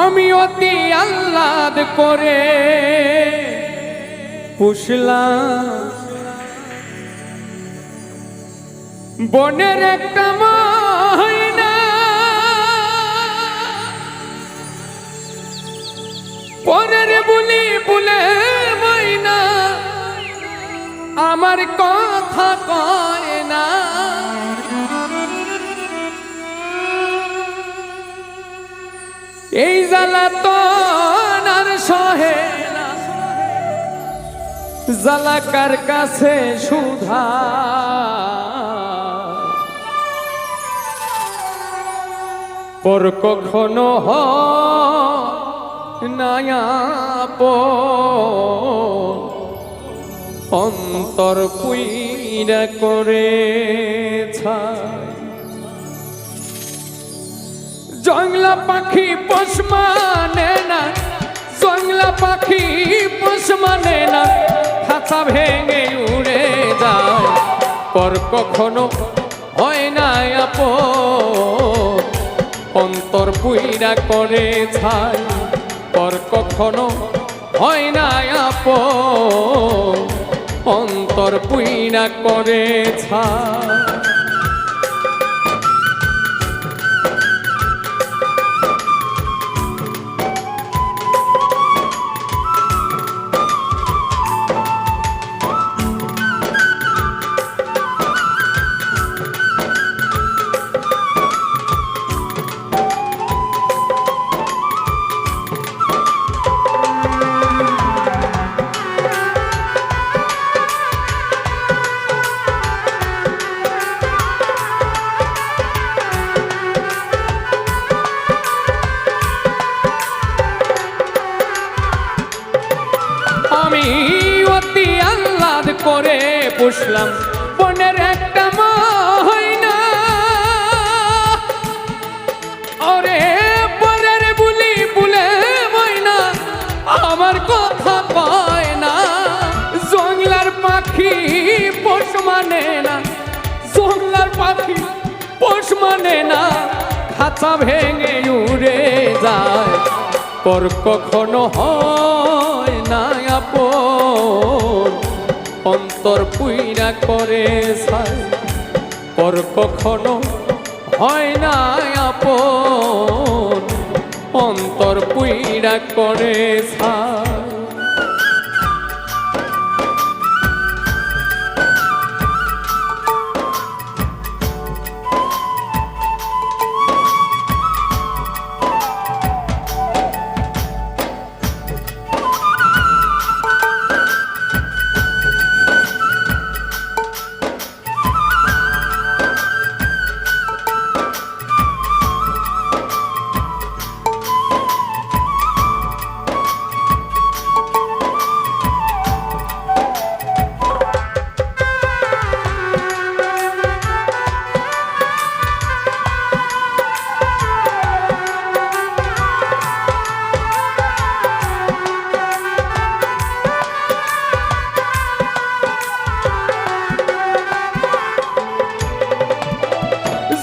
আমি অতি আহ্লাদ করে পুষলাম বনের একটা ময়না, পরের বুলি বলে ময়না আমার কথা কয় না। এই জ্বালাতন আর সহে না, জ্বালাকার কাছে সুধা পর কখনো নায়াপ অন্তর পুইরা করে জংলা পাখি পোষ মানে না, জংলা পাখি পোষ মানে না, খাঁচা ভেঙে উড়ে যায় পর কখনো হয় না আপন অন্তর পুইরা করে ছাই পর কখনো হয় না আপন অন্তর পুইরা করে ছাই। আমি অতি আহ্লাদ করে পুষলাম বনের একটা ময়না, ওরে পরের বুলি বলে ময়না আমার কথা কয় না। জংলার পাখি পোষ মানে না, জংলার পাখি পোষ মানে না, খাঁচা ভেঙে উড়ে যায় পর কখনো হয় না আপন অন্তর পুইরা করে ছাই পর কখনো হয় না আপন অন্তর পুইরা করে ছাই।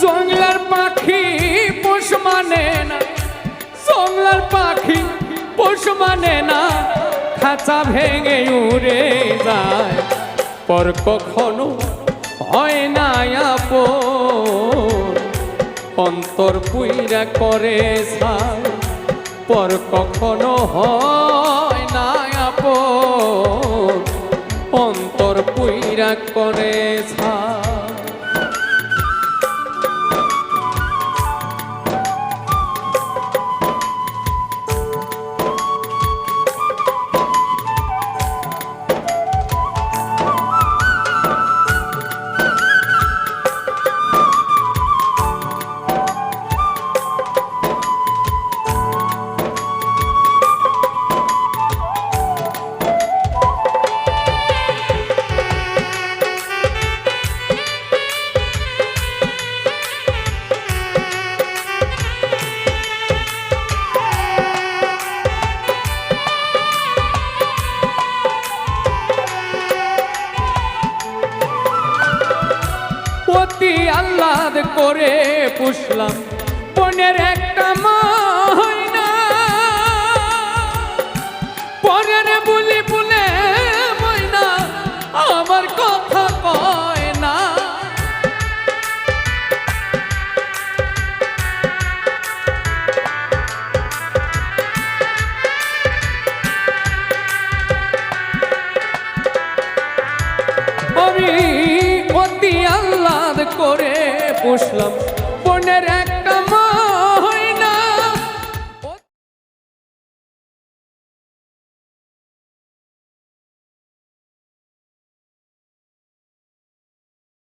জংলার পাখি পোষ মানে না, জংলার পাখি পোষ মানে না, খাঁচা ভেঙে উড়ে যায় পর কখনো হয় না আপন অন্তর পুইরা করে ছাই পর কখনো হয় না আপন অন্তর পুইরা করে ছাই। অতি আহ্লাদ করে পুষলাম বনের একটা ময়না, পরের বুলি বলে ময়না আমার কথা কয় না। আমি অতি আহ্লাদ করে পুষলাম বনের এক